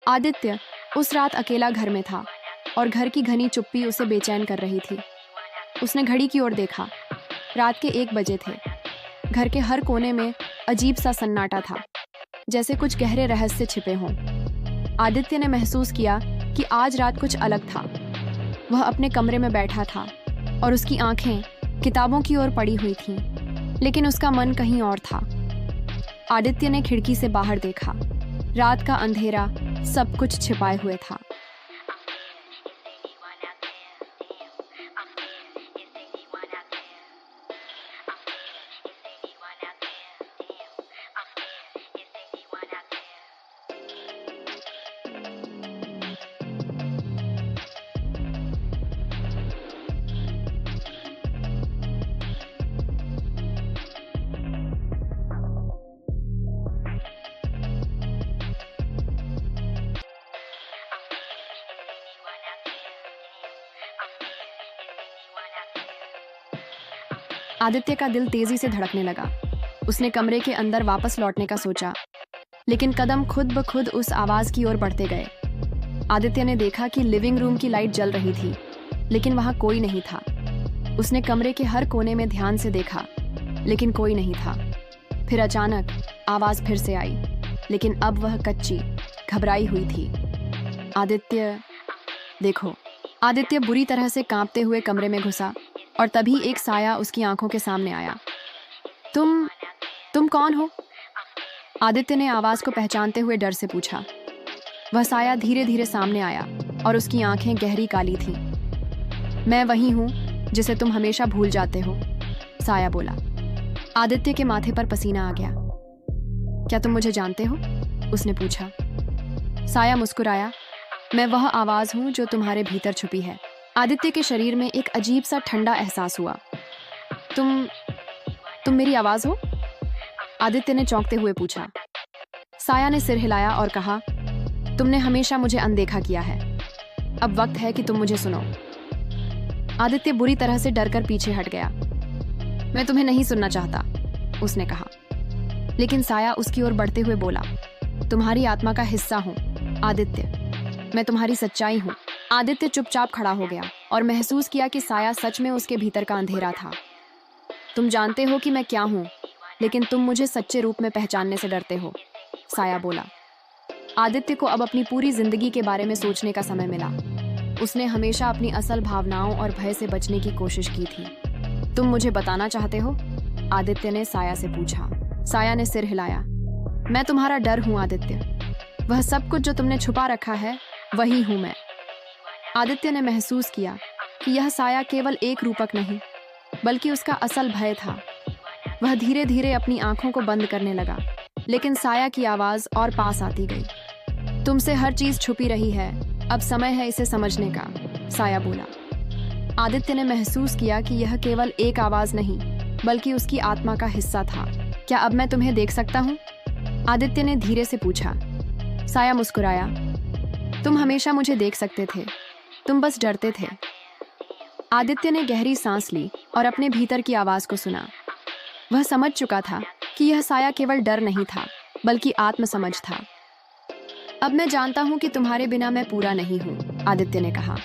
आदित्य उस रात अकेला घर में था और घर की घनी चुप्पी उसे बेचैन कर रही थी। उसने घड़ी की ओर देखा। रात के 1 बजे थे। घर के हर कोने में अजीब सा सन्नाटा था, जैसे कुछ गहरे रहस्य छिपे हों। आदित्य ने महसूस किया कि आज रात कुछ अलग था। वह अपने कमरे में बैठा था और उसकी आंखें किताबों की ओर पड़ी हुई थीं, लेकिन उसका मन कहीं और था। आदित्य ने खिड़की से बाहर देखा। रात का अंधेरा सब कुछ छिपाए हुए था। आदित्य का दिल तेजी से धड़कने लगा। उसने कमरे के अंदर वापस लौटने का सोचा, लेकिन कदम खुद ब खुद उस आवाज की ओर बढ़ते गए। आदित्य ने देखा कि लिविंग रूम की लाइट जल रही थी, लेकिन वहां कोई नहीं था। उसने कमरे के हर कोने में ध्यान से देखा, लेकिन कोई नहीं था। फिर अचानक आवाज फिर से आई, लेकिन अब वह कच्ची, घबराई हुई थी। आदित्य, देखो। आदित्य बुरी तरह से कांपते हुए कमरे में घुसा और तभी एक साया उसकी आंखों के सामने आया। तुम कौन हो? आदित्य ने आवाज को पहचानते हुए डर से पूछा। वह साया धीरे धीरे सामने आया और उसकी आंखें गहरी काली थीं। मैं वही हूं जिसे तुम हमेशा भूल जाते हो, साया बोला। आदित्य के माथे पर पसीना आ गया। क्या तुम मुझे जानते हो? उसने पूछा। साया मुस्कुराया। मैं वह आवाज हूं जो तुम्हारे भीतर छुपी है। आदित्य के शरीर में एक अजीब सा ठंडा एहसास हुआ। तुम मेरी आवाज हो? आदित्य ने चौंकते हुए पूछा। साया ने सिर हिलाया और कहा, तुमने हमेशा मुझे अनदेखा किया है। अब वक्त है कि तुम मुझे सुनो। आदित्य बुरी तरह से डरकर पीछे हट गया। मैं तुम्हें नहीं सुनना चाहता, उसने कहा। लेकिन साया उसकी ओर बढ़ते हुए बोला, तुम्हारी आत्मा का हिस्सा हूं, आदित्य। मैं तुम्हारी सच्चाई हूं। आदित्य चुपचाप खड़ा हो गया और महसूस किया कि साया सच में उसके भीतर का अंधेरा था। तुम जानते हो कि मैं क्या हूं, लेकिन तुम मुझे सच्चे रूप में पहचानने से डरते हो, साया बोला। आदित्य को अब अपनी पूरी जिंदगी के बारे में सोचने का समय मिला। उसने हमेशा अपनी असल भावनाओं और भय से बचने की कोशिश की थी। तुम मुझे बताना चाहते हो? आदित्य ने साया से पूछा। साया ने सिर हिलाया। मैं तुम्हारा डर हूं, आदित्य। वह सब कुछ जो तुमने छुपा रखा है, वही हूं मैं। आदित्य ने महसूस किया कि यह साया केवल एक रूपक नहीं, बल्कि उसका असल भय था। वह धीरे धीरे अपनी आंखों को बंद करने लगा, लेकिन साया की आवाज और पास आती गई। तुमसे हर चीज छुपी रही है, अब समय है इसे समझने का, साया बोला। आदित्य ने महसूस किया कि यह केवल एक आवाज नहीं, बल्कि उसकी आत्मा का हिस्सा था। क्या अब मैं तुम्हें देख सकता हूँ? आदित्य ने धीरे से पूछा। साया मुस्कुराया। तुम हमेशा मुझे देख सकते थे, तुम बस डरते थे। आदित्य ने गहरी सांस ली और अपने भीतर की आवाज को सुना। वह समझ चुका था कि यह साया केवल डर नहीं था, बल्कि आत्मसमझ था। अब मैं जानता हूं कि तुम्हारे बिना मैं पूरा नहीं हूं, आदित्य ने कहा।